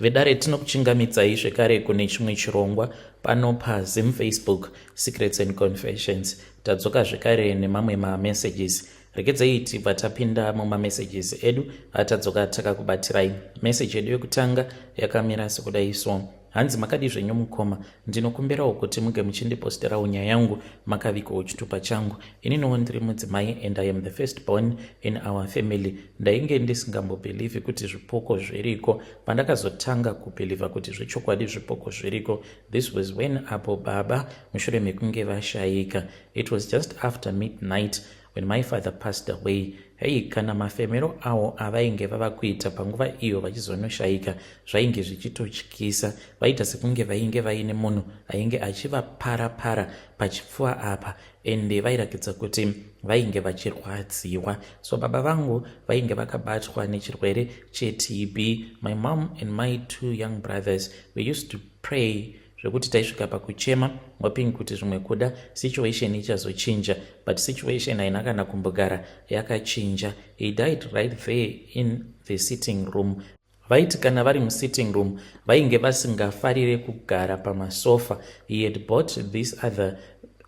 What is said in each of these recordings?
vedare tinokuchingamidzai zvekare kune chimwe chirongwa pano paZim Facebook Secrets and Confessions. Tadzoka zvekare nemamwe mamessages. Regedzai tibva tapinda mumamessages edu atadzoka takakubatirai. Message edu yekutanga yakamira sekudai so: hanzi makadi zvenyu mukoma, ndinokumbirawo kuti muge muchindiposterawo nyaya yangu makavikawo chitupa changu. Ininiwo ndiri mudzimai and I am the firstborn in our family. Ndainge ndisingambobhelievhi kuti zvipoko zviriko. Pandakazotanga kubhelievha kuti zvechokwadi zvipoko zviriko, this was when apo baba mushure mekunge vashayika. It was just after midnight when my father passed away. Hei, kana mafemero awo avainge vava kuita panguva iyo vachizonoshayika zvainge zvichitotyisa. Vaita sekunge vainge vaine munhu ainge achivapara-para pachipfuva apa, ende vairakidza kuti vainge vachirwadziwa. So baba vangu vainge vakabatwa nechirwere cheTB. My mom and my two young brothers, we used to pray zvekuti taisvika pakuchema hoping kuti zvimwe kuda situation ichazochinja, but situation haina kana kumbogara yakachinja. He died right there in the sitting room. Vaiti kana vari musitting room vainge vasingafarire kugara pamasofa. He had bought this other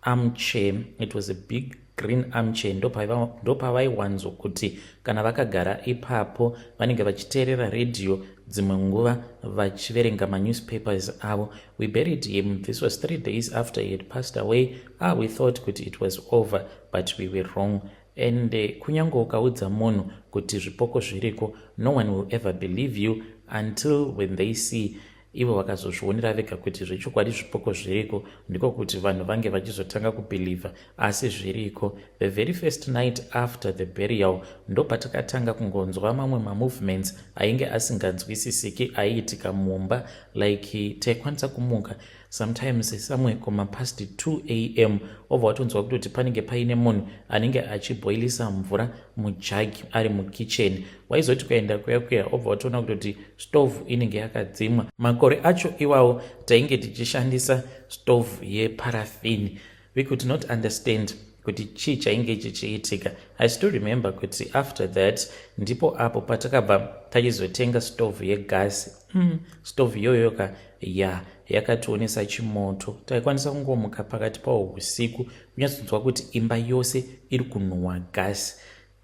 armchair. It was a big green armchair. Ndopavaiwanzo kuti kana vakagara ipapo vanenge vachiteerera radio, dzimwe nguva vachiverenga manewspapers avo. We buried him. This was 3 days after he had passed away. We thought kuti it was over, but we were wrong. And kunyange ukaudza munhu kuti zvipoko zviriko, no one will ever believe you until when they see. Ivo vakazozvionera vega kuti zvechokwadi zvipoko zviriko, ndiko kuti vanhu vange vachizotanga kubhelievha asi zviriko. The very first night after the burial ndopatakatanga kungonzwa mamwe mamovements ainge asinganzwisisiki aiitika mumba, like taikwanisa kumuka sometimes somewhere koma past 2 am obva watonzwa kutoti panenge paine munhu anenge achiboilisa mvura mujagi ari mukitchen. Waizoti kuenda kuya obva watoona kutoti stove inenge yakadzimwa. Makore acho iwawo tainge tichishandisa stove yeparafini. We could not understand kuti chii chainge chichiitika. I still remember kuti after that ndipo apo patakabva tachizotenga stove yegasi. Stove iyoyoka yakationesa chimoto. Taikwanisa kungomuka pakati pawo usiku kunyatsonzwa kuti imba yose iri kunhuhwa gasi.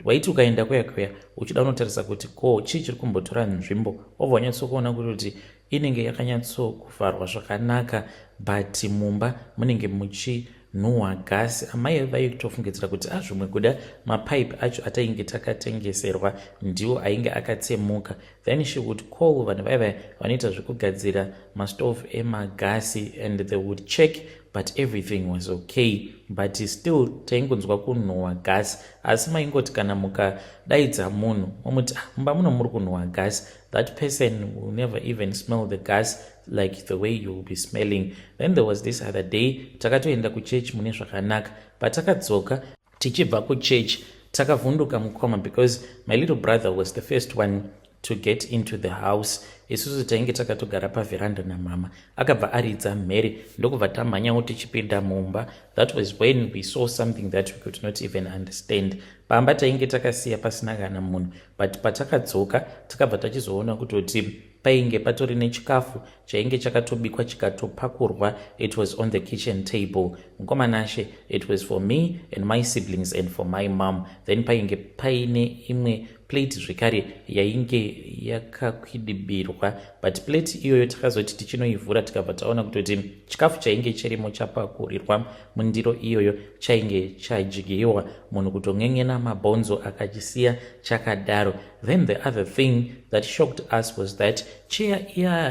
Waiti ukaenda kuya uchida unotarisa kuti chii chiri kumbotora nzvimbo, obva wanyatsokuona kuti inenge yakanyatsokuvharwa zvakanaka, but mumba munenge muchinhuhwa gasi. Amai vaitofungidzira kuti zvimwe kuda mapipe acho atainge takatengeserwa ndiwo ainge akatsemuka. Then she would call vanhu vaiva vanoita zvekugadzira mastove emagasi and they would check, but everything was okay. But still taingonzwa kunhuhwa gasi. Asi maingoti kana mukadaidza munhu momuti mumba muno muri kunhuhwa gasi, that person will never even smell the gas like the way you will be smelling. Then there was this other day takatoenda kuchurch mune zvakanaka. Patakadzoka tichibva kuchurch takavhunduka mukoma because my little brother was the first one to get into the house. Isusu tainge takatogara paveranda namama. Akabva aridza mhere ndokubva tamhanyawo tichipinda mumba. That was when we saw something that we could not even understand. Pamba tainge takasiya pasina kana munhu, but patakadzoka takabva tachizoona kutoti painge patori nechikafu chainge chakatobikwa chikatopakurwa. It was on the kitchen table. Mukomanashe, it was for me and my siblings and for my mom. Then painge paine imwe plate zvekare yainge yakakwidibirwa, but plate iyoyo takazoti tichinoivhura tikabva taona kutoti chikafu chainge chirimo chapakurirwa mundiro iyoyo chainge chadyiwa, munhu kutong'en'ena mabhonzo akachisiya chakadaro. Then the other thing that shocked us was that chair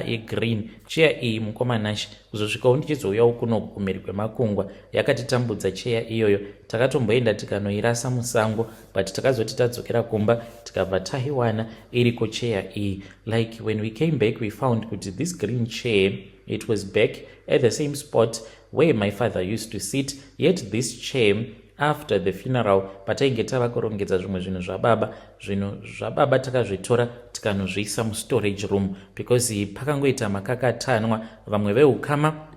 yegreen, chair iyi mukomanashi kuzosvikawo ndichizouyawo kuno kumhiri kwemakungwa yakatitambudza chair iyoyo. Takatomboenda tikanoirasa musango, but takazoti tadzokera kumba tikabva taiwana iriko chair iyi. Like when we came back we found kuti this green chair, it was back at the same spot where my father used to sit, yet this chair after the funeral patainge tava kurongedza zvimwe zvinhu zvababa takazvitora tikanozviisa mustorage room because pakangoita makakatanwa. Vamwe veukama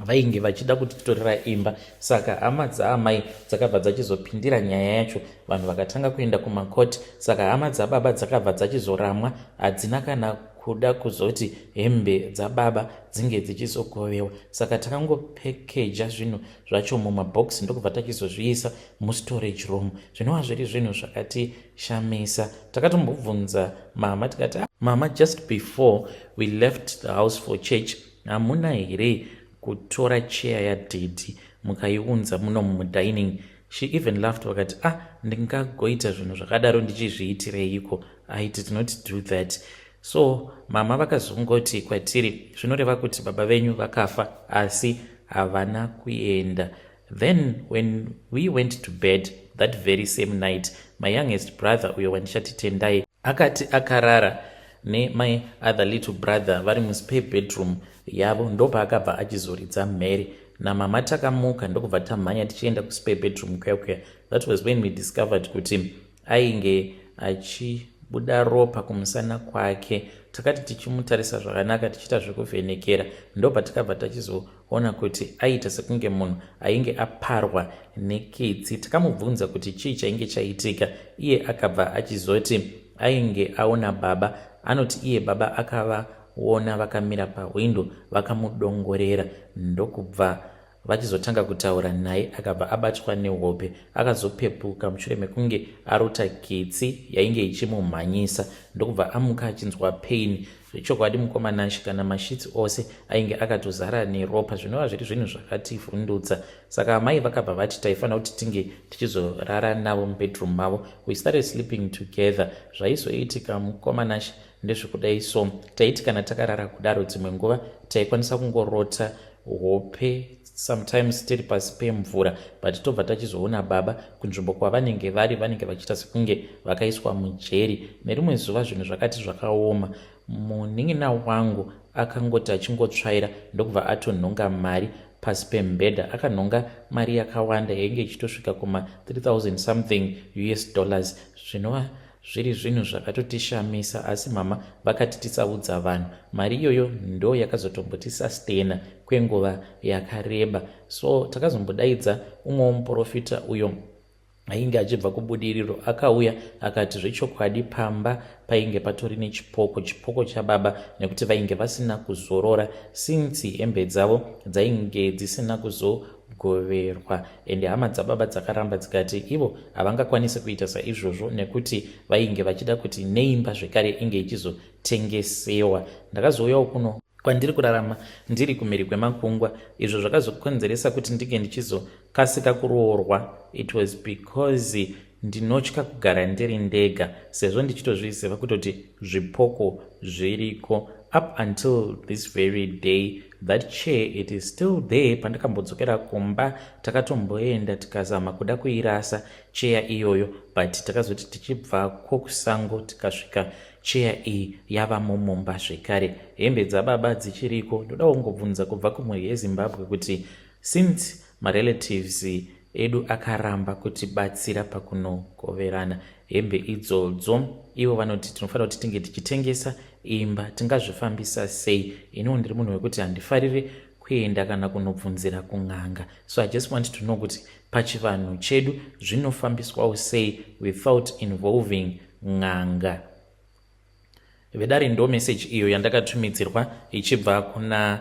vainge vachida kutitorera imba, saka hama dzaamai dzakabva dzachizopindira nyaya yacho. Vanhu vakatanga kuenda kumakoti, saka hama dzababa dzakabva dzachizoramwa, hadzina kana kuda kuzoti hembe dzababa dzinge dzichizogovewa. Saka takangopekeja zvinhu zvacho mumabhokisi ndokubva tachizozviisa mustorage room. Zvinova zviri zvinhu zvakatishamisa. Takatombobvunza mama tikati, mama, just before we left the house for church, hamuna here kutora chair yadhedhi mukaiunza muno mudining? She even laughed vakati, ndingagoita zvinhu zvakadaro ndichizviitireiko? I did not do that. So mama vakazongoti kwatiri, zvinoreva kuti baba venyu vakafa asi havana kuenda. Then when we went to bed that very same night, my youngest brother, uyo wandishati Tendai, akati akarara my other little brother vari muspare bedroom yavo, ndopaakabva achizoridza mhere. Namama takamuka ndokubva tamhanya tichienda kuspare bedroom kuya. That was when we discovered kuti ainge achibuda ropa kumusana kwake. Takati tichimutarisa zvakanaka tichiita zvekuvhenekera, ndopa takabva tachizoona kuti aita sekunge munhu ainge aparwa neketsi. Takamubvunza kuti chii chainge chaitika. Iye akabva achizoti ainge aona baba. Anoti iye baba akavaona vakamira pawindo vakamudongorera, ndokubva vachizotanga kutaura naye akabva abatwa nehope. Akazopepuka mushure mekunge arota ketsi yainge ichimumhanyisa, ndokubva amuka achinzwa pain. Zvechokwadi mukomana kana mashitsi ose ainge akatozara neropa. Zvinova zviri zvinhu zvakativhundutsa. Saka amai vakabva vati taifanira kuti tinge tichizorara navo mubedroom mavo. We started sleeping together. Zvaizoitika mukomana ndezvekudai. So taiti kana takarara kudaro dzimwe nguva taikwanisa kungorota hope sometimes tiri pasi pemvura, but tobva tachizoona baba kunzvimbo kwavanenge vari vanenge vachiita sekunge vakaiswa mujeri. Nerimwe zuva zvinhu zvakati zvakaoma, munin'ina wangu akangoti achingotsvaira ndokubva atonhonga mari pasi pemubhedha. Akanhonga mari yakawanda yainge ichitosvika kuma 3000 something US dollars. Zvinova zviri zvinhu zvakatotishamisa, asi mama vakati tisaudza vanhu. Mari iyoyo ndo yakazotombotisastena kwenguva yakareba. So takazombodaidza umwe muprofita uyo ainge achibva kubudiriro, akauya akati zvechokwadi pamba painge patori nechipoko chababa, nekuti vainge vasina kuzorora since hembe dzavo dzainge dzisina kuzogoverwa. Ende hama dzababa dzakaramba dzikati ivo havangakwanisi kuita saizvozvo nekuti vainge vachida kuti neimba zvekare inge ichizotengesewa. Ndakazouyawo kuno kwandiri kurarama ndiri kumhiri kwemakungwa. Izvo zvakazokonzeresa kuti ndinge ndichizokasika kuroorwa. It was because ndinotya kugara ndiri ndega, sezvo ndichitozviziva kutoti zvipoko zviriko. Up until this very day, that chair, it is still there. Pandakambodzokera kumba takatomboenda tikazama kuda kuirasa chair iyoyo, but takazoti tichibvako kusango tikasvika chair iyi yava mumumba zvekare. Hembe dzababa dzichiriko. Ndoda kungobvunza kubva kumhuri yeZimbabwe kuti since marelatives edu akaramba kutibatsira pakunogoverana hembe idzodzo, ivo vanoti tinofanira kuti tinge tichitengesa imba, tingazvifambisa sei? Ino ndiri munhu wekuti handifariri kuenda kana kunobvunzira kun'anga. So I just want to know kuti pachivanhu chedu zvinofambiswawo sei without involving n'anga. Vedari ndo message iyo yandakatumidzirwa ichibva kuna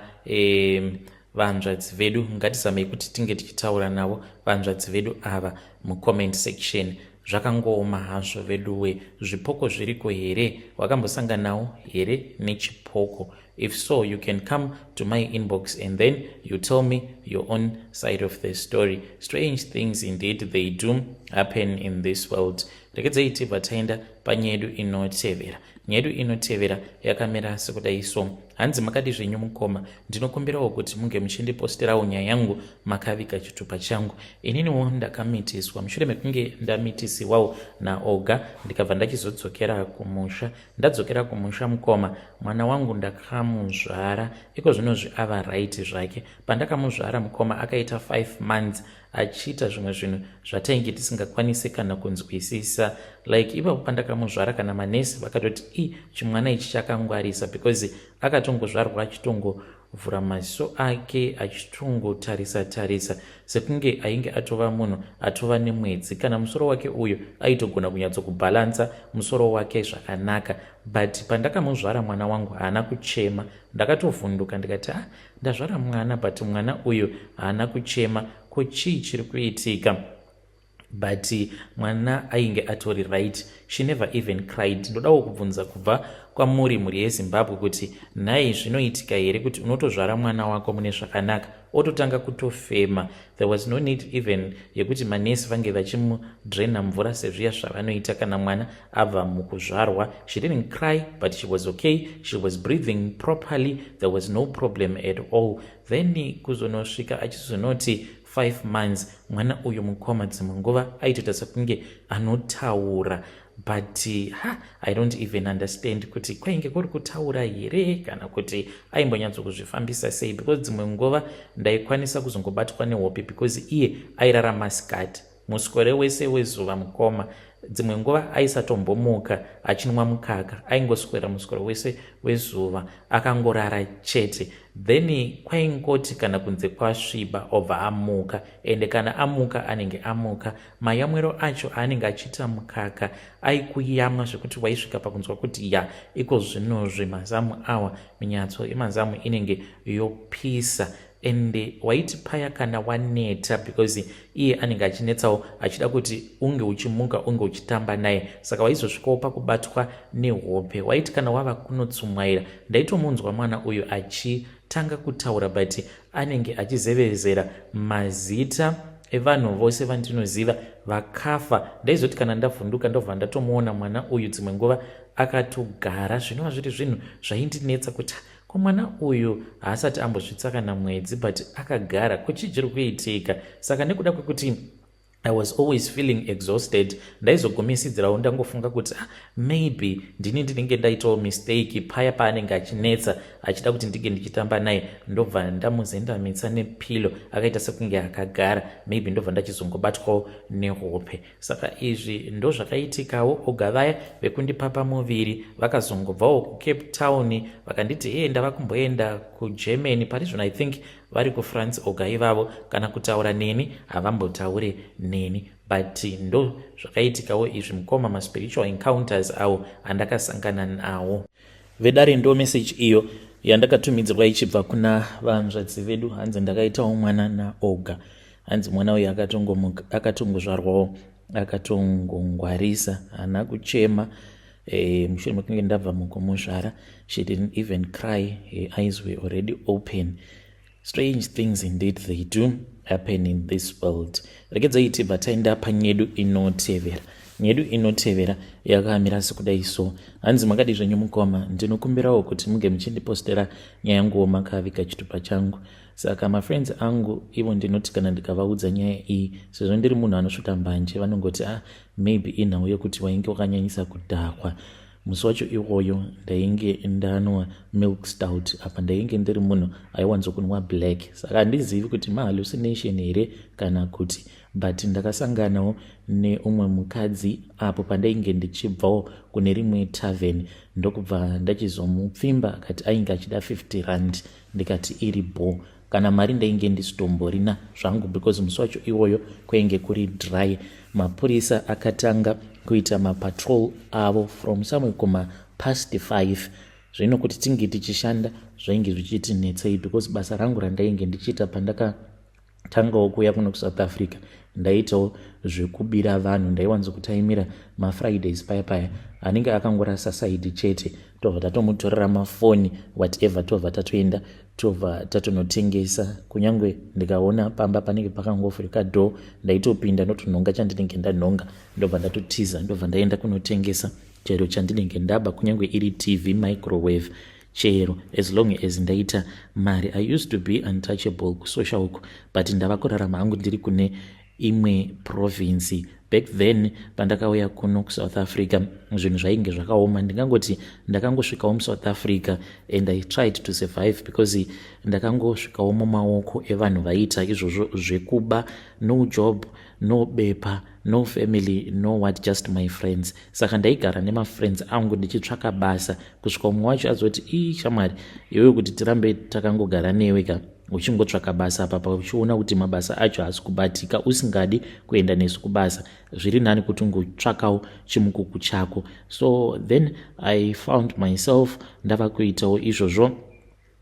vanzvadzi vedu. Ngatizamei kuti tinge tichitaura navo vanzvadzi vedu ava mucomment section. Zvakangooma hazvo veduwe. Zvipoko zviriko here? Wakambosanganawo here nechipoko? If so, you can come to my inbox and then you tell me your own side of the story. Strange things indeed they do happen in this world. Rekedzei tibva taenda panyedu inotevera. Nyedu inotevera yakamira sekudai so. Hanzi makadi zvenyu mukoma, ndinokumbirawo kuti munge muchindiposterawo nyaya yangu makavika chitupa changu. Ininiwo ndakamitiswa mushure mekunge ndamitisiwawo naOga, ndikabva ndachizodzokera kumusha. Ndadzokera kumusha mukoma, mwana wangu ndakamuzvara. Iko zvino ava right zvake. Pandakamuzvara mukoma akaita 5 months achiita zvimwe zvinhu zvatainge tisingakwanisi kana kunzwisisa. Like ipapo pandakamuzvara kana manesi vakatoti chimwana ichi chakangwarisa, because akatongozvarwa achitongovhura maziso ake achitongotarisa sekunge ainge atova munhu atova nemwedzi. Kana musoro wake uyo aitogona kunyatsokubhalansa musoro wake zvakanaka, but pandakamuzvara mwana wangu haana kuchema. Ndakatovhunduka ndikati ndazvara mwana but mwana uyu haana kuchema, ko chii chiri kuitika? But mwana ainge atori right, she never even cried. Ndodawo kubvunza kubva kwamuri mhuri yeZimbabwe kuti nhai zvinoitika here kuti unotozvara mwana wako mune zvakanaka ototanga kutofema. There was no need even yekuti manesi vange vachimudrena mvura sezviya zvavanoita kana mwana abva mukuzvarwa. She didn't cry but she was okay, she was breathing properly, there was no problem at all. Then kuzonosvika achizonoti 5 months mwana uyu mukoma dzimwe nguva aitoita sekunge anotaura, but I don't even understand kuti kwainge kuri kutaura here kana kuti aimbonyatsokuzvifambisa sei, because dzimwe nguva ndaikwanisa kuzongobatwa nehope because iye airarama sikati musikore wese wezuva mukoma. Dzimwe nguva aisatombomuka achinwa mukaka, aingoswera musikore wese wezuva akangorara chete. Then kwaingoti kana kunze kwasviba obva amuka, ende kana amuka anenge amuka. Mayamwero acho aanenge achiita mukaka aikuyamwa zvekuti waisvika pakunzwa kuti iko zvinozve mazamu awa minyatso yemazamu inenge yopisa. Ende waiti paya kana waneta, because iye anenge achinetsawo achida kuti unge uchimuka unge uchitamba naye, saka waizosvikawo pakubatwa nehope. Waiti kana wava kunotsumwaira, ndaitomunzwa mwana uyu achitanga kutaura but anenge achizevezera mazita evanhu vose vandinoziva vakafa. Ndaizoti kana ndavhunduka ndobva ndatomuona mwana uyu dzimwe nguva akatogara. Zvinova zviri zvinhu zvaindinetsa kuti ko mwana uyu haasati ambosvitsa kana mwedzi but akagara, kuchii chiri kuitika? Saka nekuda kwekuti I was always feeling exhausted, ndaizogumisidzirawo ndangofunga kuti maybe ndini ndinenge ndaitawo mistake paya paanenge achinetsa achida kuti ndige ndichitamba naye, ndobva ndamuzendamitsa nepilo akaita sekunge akagara, maybe ndobva ndachizongobatwawo nehope. Saka izvi ndo zvakaitikawo. Oga vaya vekundipapa muviri vakazongobvawo kuCape Town vakanditi ndava kumboenda kuGermany pari zvino I think vari kuFrance oga ivavo, kana kutaura neni havambotaure neni, but ndo zvakaitikawo izvi mukoma maspiritual encounters awo andakasangana nawo. Vedare ndo message iyo yandakatumidzirwa ichibva kuna vanzvadzi vedu. Hanzi ndakaitawo mwana naOga, hanzi mwana uyu akatongozvarwawo akatongongwarisa, haana kuchema. Mushure mekunge ndabva mukumuzvara, she didn't even cry, her eyes were already open. Strange things indeed they do happen in this world. Rekedzaiti bataenda panyedu inotevera. Nyedu inotevera yakamira sekudai so. Hanzi makadi zvenyu mukoma, ndinokumbirawo kuti munge muchindipostera nyaya yangu makaviga chitupa changu. Saka mafriends angu ivo ndinoti kana ndikavaudza nyaya iyi, sezvo ndiri munhu anosvota mbanje, vanongoti maybe inhau yekuti wainge wakanyanyisa kudhakwa. Musi wacho iwoyo ndainge ndanwa milk stout, apa ndainge ndiri munhu aiwanzokunwa black. Saka handizivi kuti mahallucination here kana kuti, but ndakasanganawo neumwe mukadzi apo pandainge ndichibvawo kune rimwe tavern, ndokubva ndachizomupfimba akati ainge achida 50 rand. Ndikati iribo, kana mari ndainge ndisitomborina zvangu, because musi wacho iwoyo kwainge kuri dry. Mapurisa akatanga kuita mapatrol avo from somewhere kuma past 5. Zvino kuti tinge tichishanda zvainge zvichitinetsei, because basa rangu randainge ndichiita pandakatangawo kuuya kuno kuSouth Africa ndaitawo zvekubira vanhu. Ndaiwanzokutaimira maFridays paya anenge akangorasa saidi chete, tobva tatomutorera mafoni whatever, tobva tatoenda tobva tatonotengesa. Kunyange ndikaona pamba panenge pakangofurika door, ndaitopinda notonhonga chandinenge ndanhonga, ndobva ndatotiza, ndobva ndaenda kunotengesa chero chandinenge ndaba, kunyange iri TV, microwave, chero as long as ndaita mari. I used to be untouchable kusocial uku, but ndava kurarama hangu ndiri kune imwe province. Back then pandakauya kuno kuSouth Africa zvinhu zvainge zvakaoma. Ndingangoti ndakangosvikawo muSouth Africa and I tried to survive, because ndakangosvikawo mumaoko evanhu vaiita izvozvo zvekuba, no job, no bepa, no family, no what, just my friends. Saka ndaigara nemafriends angu ndichitsvaka basa, kusvika umwe wacho azoti shamwari iwewe kuti tirambe takangogara newe ka uchingotsvaka basa apa uchiona kuti mabasa acho haasi kubatika usingadi kuenda nesu kubasa, zviri nani kuti ungotsvakawo chimukuku chako. So then I found myself ndava kuitawo izvozvo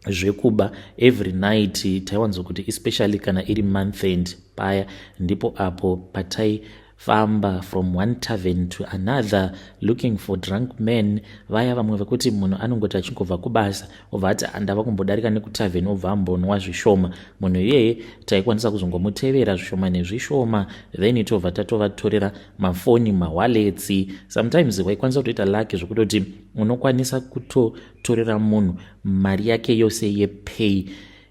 zvekuba every night taiwanzo kuti especially kana iri month end paya ndipo apo pataifamba from one tavern to another looking for drunk men. Vaya vamwe vekuti munhu anongoti achingobva kubasa obva ati andava kumbodarika nekutavern obva ambonwa zvishoma, munhu iyeye taikwanisa kuzongomutevera zvishoma nezvishoma, then tobva tatovatorera mafoni, mawallets. Sometimes waikwanisa kutoita lucky zvekutoti unokwanisa kutotorera munhu mari yake yose yepay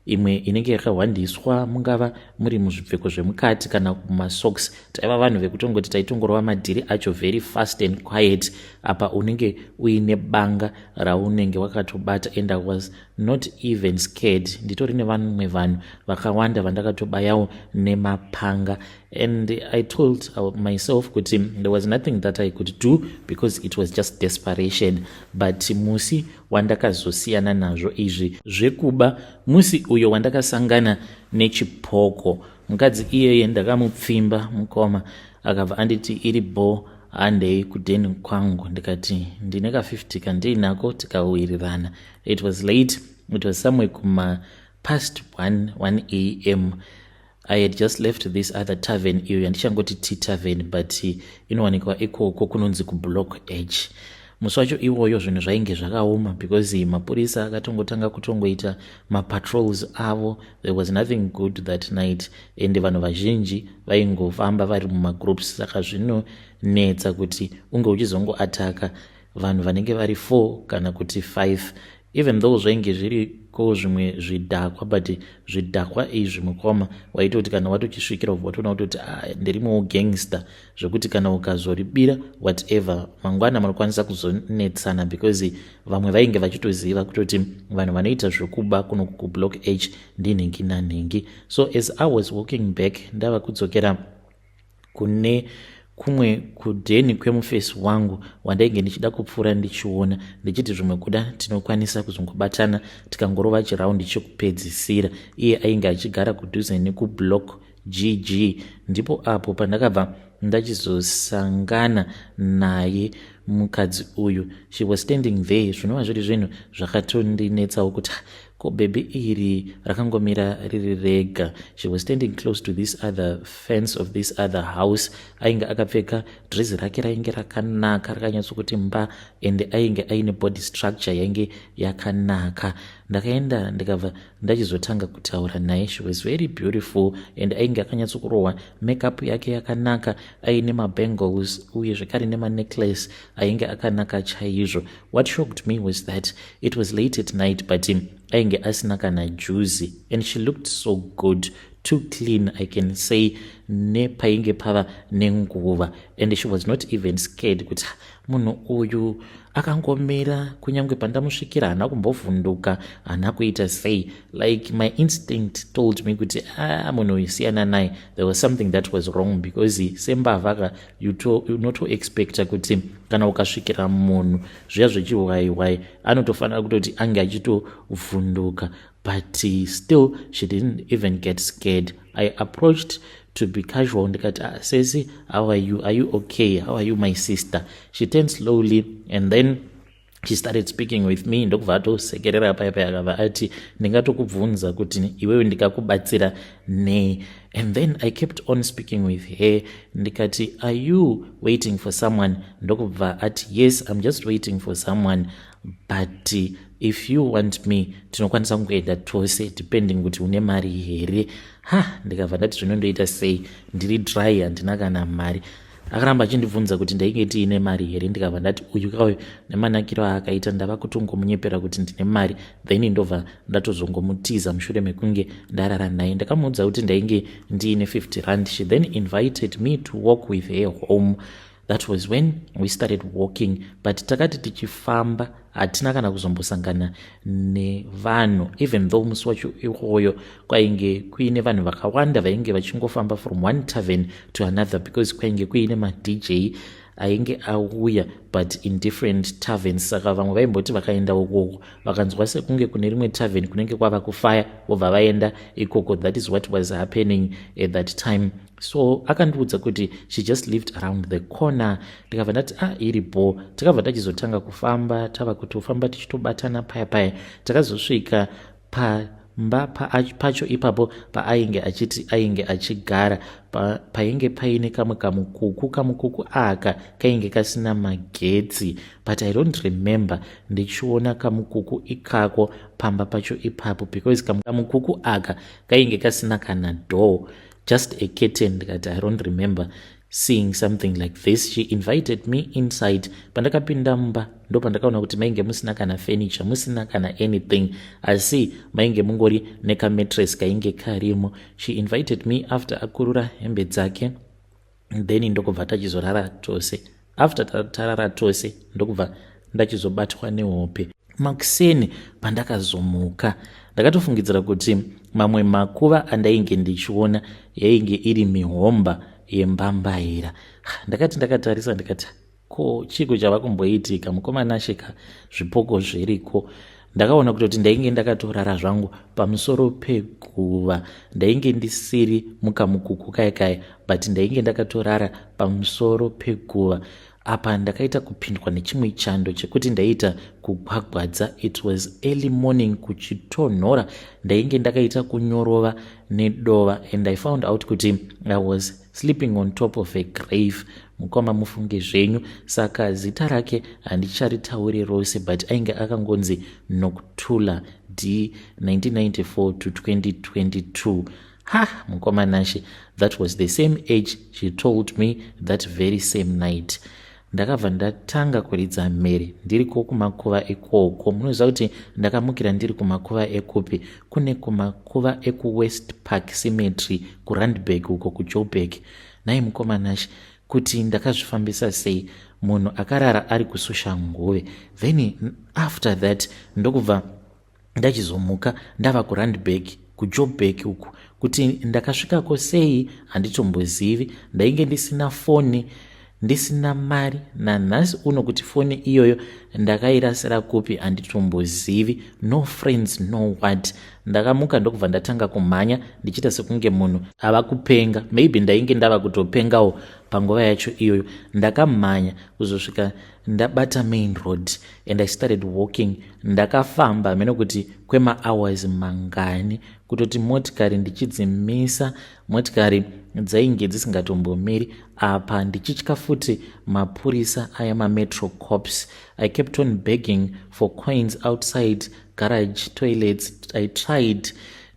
imwe inenge yakahwandiswa, mungava muri muzvipfeko zvemukati kana kumasocks. Taiva vanhu vekutongoti taitongorova madhiri acho very fast and quiet, apa unenge uine banga raunenge wakatobata, and I was not even scared. Nditori nevamwe vanhu vakawanda vandakatobayawo nemapanga, and I told myself kuti there was nothing that I could do because it was just desperation. But musi wandakazosiyana nazvo izvi zvekuba, musi uyo wandakasangana nechipoko, mukadzi iyeye ndakamupfimba mukoma, akabva anditi iri bo handei kudheni kwangu, ndikati ndine ka50 kandinako, tikawirirana. It was late, it was somewhere kuma past 1 a.m. I had just left this other tavern, iyo yandichangoti tea tavern, but inowanikwa ikoko kunonzi kublock H. Musi wacho iwoyo zvinhu zvainge zvakaoma because mapurisa akatongotanga kutongoita mapatrols avo. There was nothing good that night, and vanhu vazhinji vaingofamba vari mumagroups, saka zvinonetsa kuti unge uchizongoataka vanhu vanenge vari 4 kana kuti 5, even though zvainge zviriko zvimwe zvidhakwa, but zvidhakwa izvi mukoma waitoti kana watochisvikira watoona kutoti ndirimowo gangster, zvekuti kana ukazoribira whatever mangwana munokwanisa kuzonetsana, because vamwe vainge vachitoziva kutoti vanhu vanoita zvekuba kuno kublock H ndinhingi nanhingi. So as I was walking back, ndava kudzokera kune kumwe kudheni kwemufesi wangu wandainge ndichida kupfuura ndichiona, ndichiti zvimwe kuda tinokwanisa kuzongobatana tikangorova chiraundi chekupedzisira. Iye ainge achigara kudhuze nekublock GG, ndipo apo pandakabva ndachizosangana naye mukadzi uyu. She was standing there. Zvinova zviri zvinhu zvakatondinetsawo kuti ko bebe iri rakangomira riri rega. She was standing close to this other fence of this other house. Ainge akapfeka dress rake rainge rakanaka, rakanyatsokuti mba, and ainge aine body structure yainge yakanaka. Ndakaenda ndikabva ndachizotanga kutaura naye. She was very beautiful, and ainge akanyatsokurohwa, makeup yake yakanaka, aine mabangles uye zvekare nemanecklace ainge akanaka chaizvo. What shocked me was that it was late at night, but ainge asina kana juicy, and she looked so good, too clean, I can say, nepainge pava nenguva, and she was not even scared kuti munhu uyu akangomira kunyange pandamusvikira hana kumbovhunduka, hana kuita sei. Like my instinct told me kuti munhu uyu siyana naye, there was something that was wrong, because sembavaka you not expecta kuti kana ukasvikira munhu zviya zvechiwaiwai anotofanira kutoti ange achitovhunduka, but still she didn't even get scared. I approached to be casual, ndikati sesi, how are you okay, how are you my sister? She turned slowly, and then she started speaking with me. Ndokubva atosekerera paya akabva ati ndingatokubvunza kuti iwewe ndikakubatsira nei. And then I kept on speaking with her. Ndikati, are you waiting for someone? Ndokubva ati, yes, I'm just waiting for someone, but if you want me tinokwanisa kungoenda tose depending kuti une mari here. Ndikabva ndati zvinondoita sei, ndiri dry, handina kana mari. Akaramba achindibvunza kuti ndainge tiine mari here. Ndikabva ndati uyu kauyu nemanakiro akaita ndava kutongomunyepera kuti ndine mari, then ndobva ndatozongomutiza mushure mekunge ndarara naye. Ndakamuudza kuti ndainge ndiine 50 rand. She then invited me to walk with her home. That was when we started walking, but takati tichifamba hatina kana kuzombosangana nevanhu, even though musi wacho iwoyo kwainge kuine vanhu vakawanda vainge vachingofamba from one tavern to another, because kwainge kuine madj ainge auya but in different taverns. Saka vamwe vaimboti vakaenda ukoko vakanzwa sekunge kune rimwe tavern kunenge kwava kufaya vobva vaenda ikoko. That is what was happening at that time. So akandiudza kuti she just lived around the corner. Ndikabva ndati iripo. Takabva tachizotanga kufamba, tava kutofamba tichitobatana paya paya. Takazosvika pamba pacho ipapo paainge achiti ainge achigara painge paine kamwe kamukuku aka kainge kasina magetsi, but I don't remember ndichiona kamukuku ikako pamba pacho ipapo because kamukuku aka kainge kasina kana door, just a curtain. Ndikati I don't remember seeing something like this. She invited me inside. Pandakapinda mumba ndo pandakaona kuti mainge musina kana furniture, musina kana anything, asi mainge mungori neka mattress kainge karimo. She invited me after akurura hembe dzake, then ndokubva tachizorara tose. After tarara tose ndokubva ndachizobatwa nehope. Makuseni pandakazomuka ndakatofungidzira kuti mamwe makuva andainge ndichiona yainge iri mihomba yembambaira. Ndakati ndakatarisa ndikati ko chiko chava kumboitika, mukomana ashika zvipoko zviriko. Ndakaona kuti ndainge ndakatorara zvangu pamusoro peguva, ndainge ndisiri mukamukuku kaikai, but ndainge ndakatorara pamusoro peguva. Apa ndakaita kupindwa nechimwe chando chekuti ndaita kugwagwadza. It was early morning, kuchitonhora. Ndainge ndakaita kunyorova nedova, and I found out kuti I was sleeping on top of a grave. Mukoma mufunge zvenyu. Saka zita rake handicharitauri rose, but ainge akangonzi Nokuthula D 1994 to 2022. Mukoma nashi, that was the same age she told me that very same night. Ndakabva ndatanga kuridza mhere ndiriko kumakuva ekoko. Munoziva kuti ndakamukira ndiri kumakuva ekupi? Kune kumakuva eku West Park Cemetery kuRandburg uko kuJoburg. Nai mukomanashi, kuti ndakazvifambisa sei munhu akarara ari kuSoshanguve. Then after that ndokubva ndachizomuka ndava kuRandburg kuJoburg uko. Kuti ndakasvikako sei handitombozivi. Ndainge ndisina foni, ndisina mari. Nanhasi uno kuti foni iyoyo ndakairasira kupi handitombozivi. No friends, no what. Ndakamuka ndokubva ndatanga kumhanya ndichita sekunge munhu ava kupenga. Maybe ndainge ndava kutopengawo panguva yacho iyoyo. Ndakamhanya kuzosvika ndabata main road and I started walking. Ndakafamba meno kuti kwema-hours mangani kutoti motikari ndichidzimisa, motikari dzainge dzisingatombomiri. Apa ndichitya futi mapurisa aya mametro cops. I kept on begging for coins outside garage toilets. I tried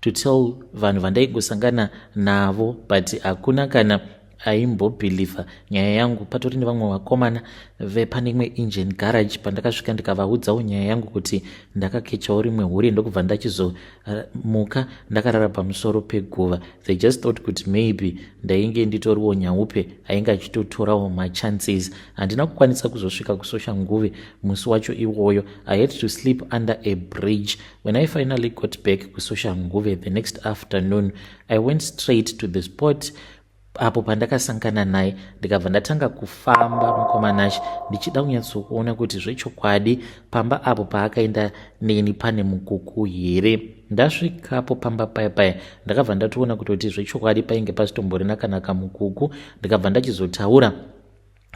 to tell vanhu vandaigosangana navo, but hakuna kana aimbobhilivha nyaya yangu. Patori nevamwe vakomana vepane imwe engine garage. Pandakasvika ndikavaudzawo nyaya yangu kuti ndakakechawo rimwe huri ndokubva ndachizomuka ndakarara pamusoro peguva. They just thought kuti maybe ndainge nditoriwo nyaupe ainge achitotorawo machances. Handina kukwanisa kuzosvika kuSoshanguve musi wacho iwoyo. I had to sleep under a bridge. When I finally got back kuSoshanguve the next afternoon, I went straight to the spot apo pandakasangana naye. Ndikabva ndatanga kufamba mukomanashi ndichida kunyatsokuona kuti zvechokwadi pamba apo paakaenda neni pane mukuku here. Ndasvikapo pamba paya paya ndakabva ndatoona kuti zvechokwadi painge pasitomborina kana kamukuku. Ndikabva ndachizotaura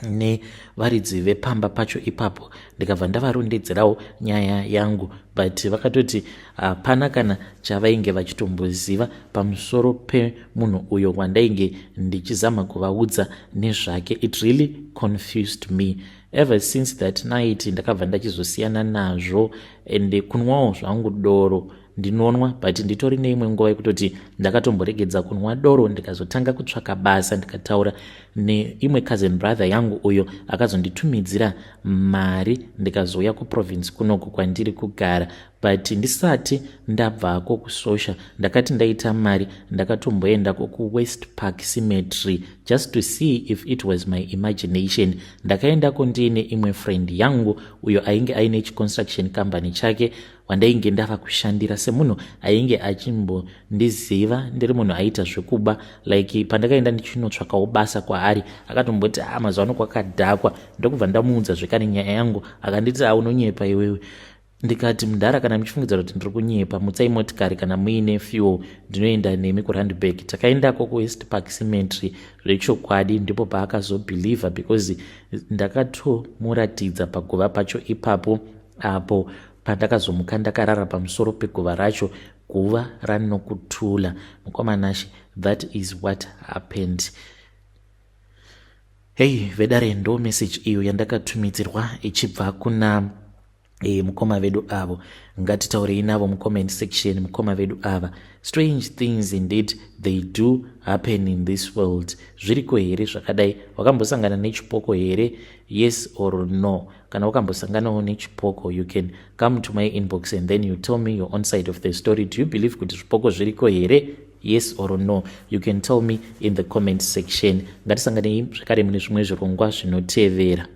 nevaridzi vepamba pacho ipapo, ndikabva ndavarondedzerawo nyaya yangu, but vakatoti hapana kana chavainge vachitomboziva pamusoro pemunhu uyo wandainge ndichizama kuvaudza nezvake. It really confused me. Ever since that night ndakabva ndachizosiyana nazvo, and kunwawo zvangu doro ndinonwa, but nditori neimwe nguva yekutoti ndakatomboregedza kunwa doro ndikazotanga kutsvaka basa. Ndikataura neimwe cousin brother yangu uyo akazonditumidzira mari ndikazouya kuprovince kunoku kwandiri kugara. But ndisati ndabvako kuSosha ndakati ndaita mari ndakatomboendako kuWest Park Cemetery just to see if it was my imagination. Ndakaendako ndiine imwe friend yangu uyo ainge aine chiconstruction company chake. wandainge ndava kushandira semunhu ainge achimbondiziva ndiri munhu aita zvekuba, like pandakaenda ndichinotsvakawo basa kwaari akatomboti mazuva ano kwakadhakwa, ndokubva ndamuudza zvekare nyaya yangu, akanditi unonyepa iwewe. Ndikati mudhara kana muchifungidza kuti ndiri kunyepa, mutsai motikari kana muine fuel ndinoenda nemi kuRandburg. Takaendako kuWest Park Cemetery zvechokwadi, ndipo paakazobhilivha because ndakatomuratidza paguva pacho ipapo, apo pandakazomuka ndakarara pamusoro peguva racho, guva ranokutula mukomanashi. That is what happened. Hey vedare, ndo message iyo yandakatumidzirwa ichibva kuna mukoma vedu avo. Ngatitaurei navo mucomment section. Mukoma vedu ava, strange things indeed they do happen in this world. Zviriko here zvakadai? Wakambosangana nechipoko here? Yes or no? Kana wakambosanganawo nechipoko, you can come to my inbox and then you tell me your own side of the story. Do you believe kuti zvipoko zviriko here? Yes or no? You can tell me in the comment section. Ngatisanganei zvakare mune zvimwe zvirongwa zvinotevera.